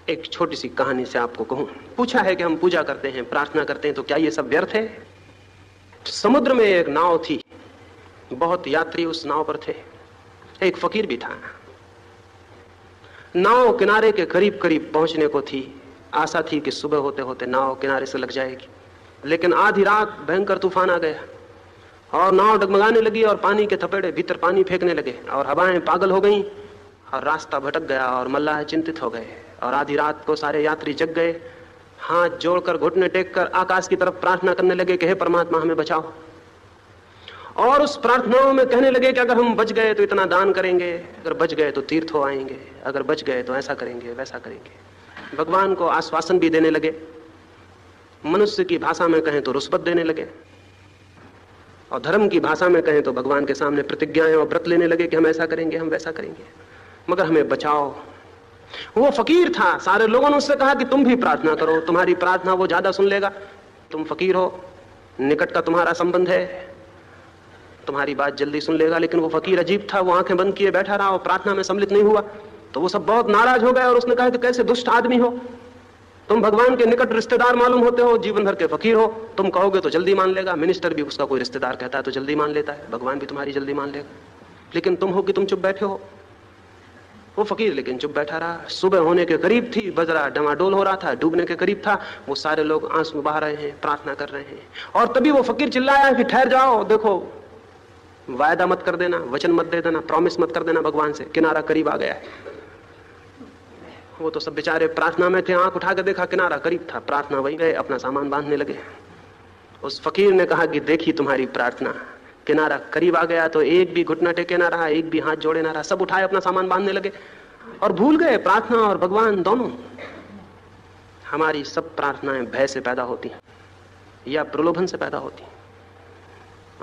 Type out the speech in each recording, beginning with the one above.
एक छोटी सी कहानी से आपको कहूं। पूछा है कि हम पूजा करते हैं, प्रार्थना करते हैं, तो क्या ये सब व्यर्थ है? समुद्र में एक नाव थी, बहुत यात्री उस नाव पर थे, एक फकीर भी था। नाव किनारे के करीब करीब पहुंचने को थी। आशा थी कि सुबह होते होते नाव किनारे से लग जाएगी, लेकिन आधी रात भयंकर तूफान आ गया और नाव डगमगाने लगी और पानी के थपेड़े भीतर पानी फेंकने लगे और हवाएं पागल हो गईं और रास्ता भटक गया और मल्लाह चिंतित हो गए। और आधी रात को सारे यात्री जग गए, हाथ जोड़कर घुटने टेककर आकाश की तरफ प्रार्थना करने लगे कि हे परमात्मा हमें बचाओ। और उस प्रार्थनाओं में कहने लगे कि अगर हम बच गए तो इतना दान करेंगे, अगर बच गए तो तीर्थ हो आएंगे, अगर बच गए तो ऐसा करेंगे वैसा करेंगे। भगवान को आश्वासन भी देने लगे, मनुष्य की भाषा में कहें तो रुष्वत देने लगे, और धर्म की भाषा में कहें तो भगवान के सामने प्रतिज्ञाएं और व्रत लेने लगे कि हम ऐसा करेंगे, हम वैसा करेंगे, मगर हमें बचाओ। वो फकीर था, सारे लोगों ने उससे कहा कि तुम भी प्रार्थना करो, तुम्हारी प्रार्थना वो ज्यादा सुन लेगा, तुम फकीर हो, निकट का तुम्हारा संबंध है, तुम्हारी बात जल्दी सुन लेगा। लेकिन वो फकीर अजीब था, वो आंखें बंद किए बैठा रहा और प्रार्थना में सम्मिलित नहीं हुआ। तो वो सब बहुत नाराज हो गए और उसने कहा कि कैसे दुष्ट आदमी हो, तुम भगवान के निकट रिश्तेदार मालूम होते हो, जीवन भर के फकीर हो, तुम कहोगे तो जल्दी मान लेगा, मिनिस्टर भी उसका कोई रिश्तेदार कहता है तो जल्दी मान लेता है, भगवान भी तुम्हारी जल्दी मान लेगा, लेकिन तुम हो कि तुम चुप बैठे हो। वो फकीर लेकिन चुप बैठा रहा। सुबह होने के करीब थी, बजरा डमाडोल हो रहा था, डूबने के करीब था, वो सारे लोग आंसू बहा रहे हैं, प्रार्थना कर रहे हैं, और तभी वो फकीर चिल्लाया कि ठहर जाओ, देखो वायदा मत कर देना, वचन मत दे देना, प्रॉमिस मत कर देना भगवान से, किनारा करीब आ गया है। वो तो सब बेचारे प्रार्थना में थे, आंख उठा के देखा किनारा करीब था, प्रार्थना वही गए, अपना सामान बांधने लगे। उस फकीर ने कहा कि देखी तुम्हारी प्रार्थना, किनारा करीब आ गया तो एक भी घुटना टेके ना रहा, एक भी हाथ जोड़े ना रहा, सब उठाए अपना सामान बांधने लगे और भूल गए प्रार्थना और भगवान दोनों। हमारी सब प्रार्थनाएं भय से पैदा होती हैं या प्रलोभन से पैदा होती हैं,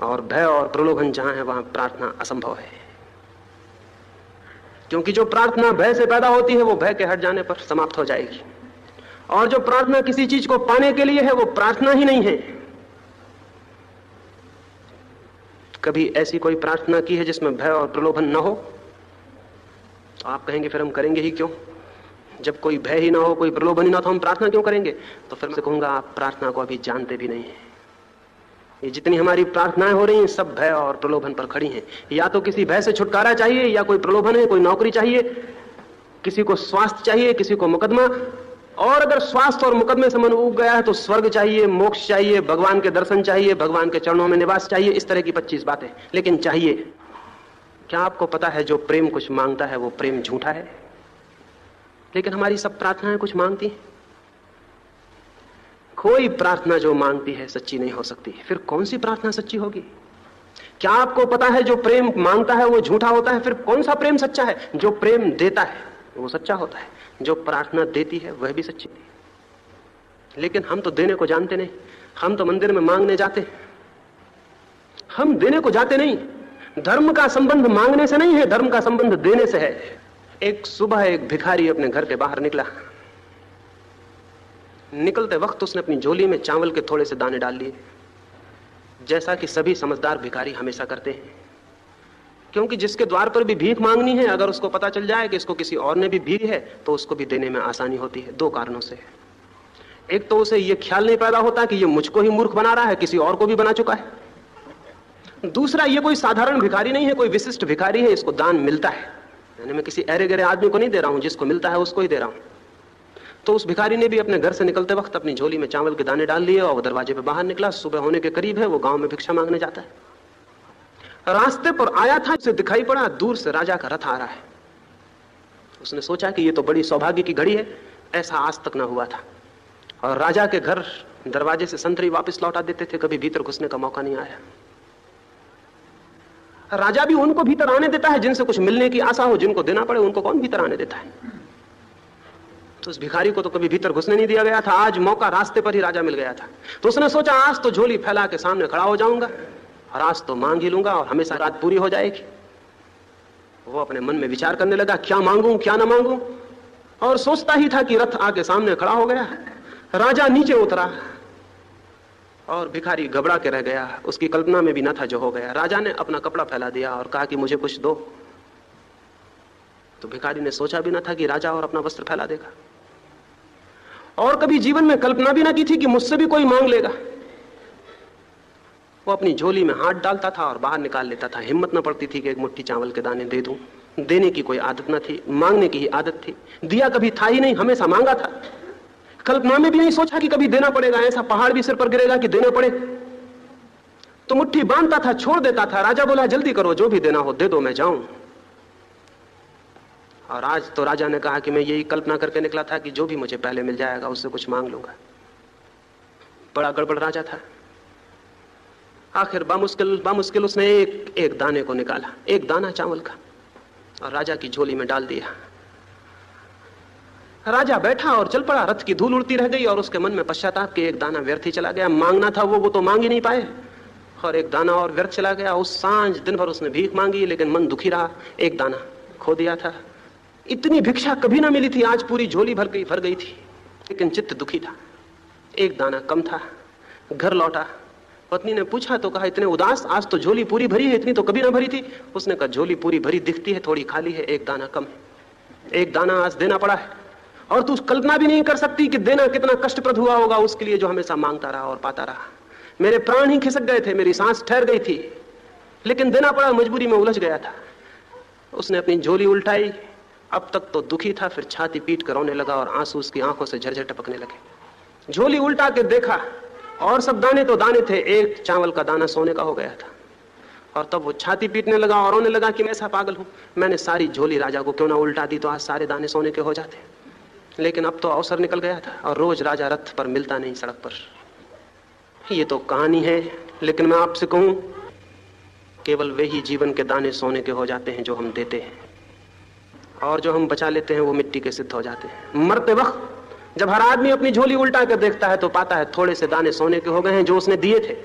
और भय और प्रलोभन जहां है वहां प्रार्थना असंभव है, क्योंकि जो प्रार्थना भय से पैदा होती है वो भय के हट जाने पर समाप्त हो जाएगी, और जो प्रार्थना किसी चीज को पाने के लिए है वो प्रार्थना ही नहीं है। कभी ऐसी कोई प्रार्थना की है जिसमें भय और प्रलोभन न हो? तो आप कहेंगे फिर हम करेंगे ही क्यों? जब कोई भय ही ना हो, कोई प्रलोभन ही ना हो, तो हम प्रार्थना क्यों करेंगे? तो फिर मैं कहूंगा आप प्रार्थना को अभी जानते भी नहीं है। ये जितनी हमारी प्रार्थनाएं हो रही हैं सब भय और प्रलोभन पर खड़ी हैं। या तो किसी भय से छुटकारा चाहिए, या कोई प्रलोभन है, कोई नौकरी चाहिए, किसी को स्वास्थ्य चाहिए, किसी को मुकदमा, और अगर स्वास्थ्य और मुकदमे से मन उब गया है तो स्वर्ग चाहिए, मोक्ष चाहिए, भगवान के दर्शन चाहिए, भगवान के चरणों में निवास चाहिए, इस तरह की 25 बातें, लेकिन चाहिए। क्या आपको पता है जो प्रेम कुछ मांगता है वो प्रेम झूठा है? लेकिन हमारी सब प्रार्थनाएं कुछ मांगती हैं। कोई प्रार्थना जो मांगती है सच्ची नहीं हो सकती, फिर कौन सी प्रार्थना सच्ची होगी? क्या आपको पता है जो प्रेम मांगता है वो झूठा होता है? फिर कौन सा प्रेम सच्चा है? जो प्रेम देता है वो सच्चा होता है, जो प्रार्थना देती है वह भी सच्ची है। लेकिन हम तो देने को जानते नहीं, हम तो मंदिर में मांगने जाते, हम देने को जाते नहीं। धर्म का संबंध मांगने से नहीं है, धर्म का संबंध देने से है। एक सुबह एक भिखारी अपने घर के बाहर निकला, निकलते वक्त उसने अपनी झोली में चावल के थोड़े से दाने डाल लिए, जैसा कि सभी समझदार भिखारी हमेशा करते हैं, क्योंकि जिसके द्वार पर भी भीख मांगनी है, अगर उसको पता चल जाए कि इसको किसी और ने भी भीख है तो उसको भी देने में आसानी होती है। 2 कारणों से। एक तो उसे यह ख्याल नहीं पैदा होता कि ये मुझको ही मूर्ख बना रहा है, किसी और को भी बना चुका है। दूसरा, ये कोई साधारण भिखारी नहीं है, कोई विशिष्ट भिखारी है, इसको दान मिलता है, यानी मैं किसी अरे गरे आदमी को नहीं दे रहा हूं, जिसको मिलता है उसको ही दे रहा हूं। तो उस भिखारी ने भी अपने घर से निकलते वक्त अपनी झोली में चावल के दाने डाल लिए और वो दरवाजे पे बाहर निकला। सुबह होने के करीब है, वो गांव में भिक्षा मांगने जाता है। रास्ते पर आया था, उसे दिखाई पड़ा दूर से राजा का रथ आ रहा है। उसने सोचा कि ये तो बड़ी सौभाग्य की घड़ी है, ऐसा आज तक ना हुआ था। और राजा के घर दरवाजे से संतरी वापस लौटा देते थे, कभी भीतर घुसने का मौका नहीं आया। राजा भी उनको भीतर आने देता है जिनसे कुछ मिलने की आशा हो, जिनको देना पड़े उनको कौन भीतर आने देता है? तो उस भिखारी को तो कभी भीतर घुसने नहीं दिया गया था, आज मौका रास्ते पर ही राजा मिल गया था। तो उसने सोचा आज तो झोली फैला के सामने खड़ा हो जाऊंगा और आज तो मांग ही लूंगा और हमेशा रात पूरी हो जाएगी। वो अपने मन में विचार करने लगा, क्या मांगूं क्या ना मांगूं, और सोचता ही था कि रथ आके सामने खड़ा हो गया। राजा नीचे उतरा और भिखारी घबरा के रह गया, उसकी कल्पना में भी न था जो हो गया। राजा ने अपना कपड़ा फैला दिया और कहा कि मुझे कुछ दो। तो भिखारी ने सोचा भी न था कि राजा और अपना वस्त्र फैला देगा। और कभी जीवन में कल्पना भी ना की थी कि मुझसे भी कोई मांग लेगा। वो अपनी झोली में हाथ डालता था और बाहर निकाल लेता था। हिम्मत न पड़ती थी कि एक मुट्ठी चावल के दाने दे दूं। देने की कोई आदत न थी, मांगने की ही आदत थी। दिया कभी था ही नहीं, हमेशा मांगा था। कल्पना में भी नहीं सोचा कि कभी देना पड़ेगा, ऐसा पहाड़ भी सिर पर गिरेगा कि देना पड़े। तो मुट्ठी बांधता था, छोड़ देता था। राजा बोला जल्दी करो, जो भी देना हो दे दो, मैं जाऊं। और आज तो राजा ने कहा कि मैं यही कल्पना करके निकला था कि जो भी मुझे पहले मिल जाएगा उससे कुछ मांग लूंगा। बड़ा गड़बड़ राजा था। आखिर बामुश्किल उसने एक दाने को निकाला, एक दाना चावल का, और राजा की झोली में डाल दिया। राजा बैठा और चल पड़ा। रथ की धूल उड़ती रह गई और उसके मन में पश्चाताप कि एक दाना व्यर्थ ही चला गया। मांगना था वो तो मांग ही नहीं पाए, और एक दाना और व्यर्थ चला गया। उस सांझ दिन भर उसने भीख मांगी, लेकिन मन दुखी रहा। एक दाना खो दिया था। इतनी भिक्षा कभी ना मिली थी, आज पूरी झोली भर गई थी, लेकिन चित्त दुखी था। एक दाना कम था। घर लौटा, पत्नी ने पूछा तो कहा इतने उदास, आज तो झोली पूरी भरी है, इतनी तो कभी ना भरी थी। उसने कहा झोली पूरी भरी दिखती है, थोड़ी खाली है, एक दाना कम है। एक दाना आज देना पड़ा है, और तू कल्पना भी नहीं कर सकती कि देना कितना कष्टप्रद हुआ होगा उसके लिए जो हमेशा मांगता रहा और पाता रहा। मेरे प्राण ही खिसक गए थे, मेरी सांस ठहर गई थी, लेकिन देना पड़ा, मजबूरी में उलझ गया था। उसने अपनी झोली उल्टाई। अब तक तो दुखी था, फिर छाती पीट कर रोने लगा और आंसू उसकी आंखों से झरझर टपकने लगे। झोली उल्टा के देखा और सब दाने तो दाने थे, एक चावल का दाना सोने का हो गया था। और तब वो छाती पीटने लगा और रोने लगा कि मैं ऐसा पागल हूं, मैंने सारी झोली राजा को क्यों ना उल्टा दी, तो आज सारे दाने सोने के हो जाते। लेकिन अब तो अवसर निकल गया था, और रोज राजा रथ पर मिलता नहीं, सड़क पर। ये तो कहानी है, लेकिन मैं आपसे कहूं, केवल वे ही जीवन के दाने सोने के हो जाते हैं जो हम देते हैं, और जो हम बचा लेते हैं वो मिट्टी के सिद्ध हो जाते हैं। मरते वक्त जब हर आदमी अपनी झोली उल्टा कर देखता है तो पाता है थोड़े से दाने सोने के हो गए हैं जो उसने दिए थे,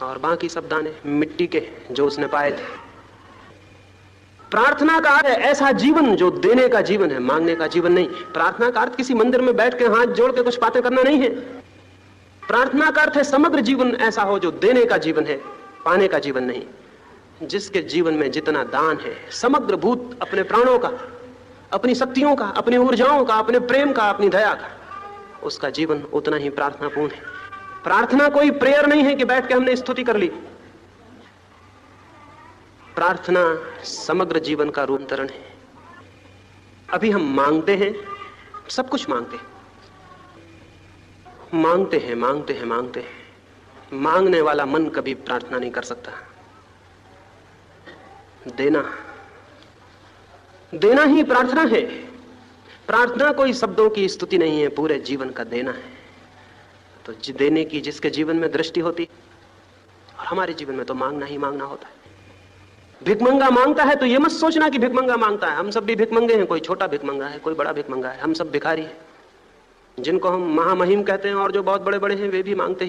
और बाकी सब दाने मिट्टी के जो उसने पाए थे। प्रार्थना का अर्थ है ऐसा जीवन जो देने का जीवन है, मांगने का जीवन नहीं। प्रार्थना का अर्थ किसी मंदिर में बैठ के हाथ जोड़ के कुछ बातें करना नहीं है। प्रार्थना का अर्थ है समग्र जीवन ऐसा हो जो देने का जीवन है, पाने का जीवन नहीं। जिसके जीवन में जितना दान है, समग्र भूत, अपने प्राणों का, अपनी शक्तियों का, अपनी ऊर्जाओं का, अपने प्रेम का, अपनी दया का, उसका जीवन उतना ही प्रार्थनापूर्ण है। प्रार्थना कोई प्रेयर नहीं है कि बैठ के हमने स्तुति कर ली। प्रार्थना समग्र जीवन का रूपांतरण है। अभी हम मांगते हैं, सब कुछ मांगते हैं। मांगने वाला मन कभी प्रार्थना नहीं कर सकता। देना ही प्रार्थना है। प्रार्थना कोई शब्दों की स्तुति नहीं है, पूरे जीवन का देना है। तो देने की जिसके जीवन में दृष्टि होती, और हमारे जीवन में तो मांगना ही मांगना होता है। भिखमंगा मांगता है तो ये मत सोचना कि भिखमंगा मांगता है। हम सब भी भिखमंगे हैं, कोई छोटा भिखमंगा है, कोई बड़ा भिखमंगा है, हम सब भिखारी हैं। जिनको हम महामहिम कहते हैं और जो बहुत बड़े बड़े हैं वे भी मांगते हैं।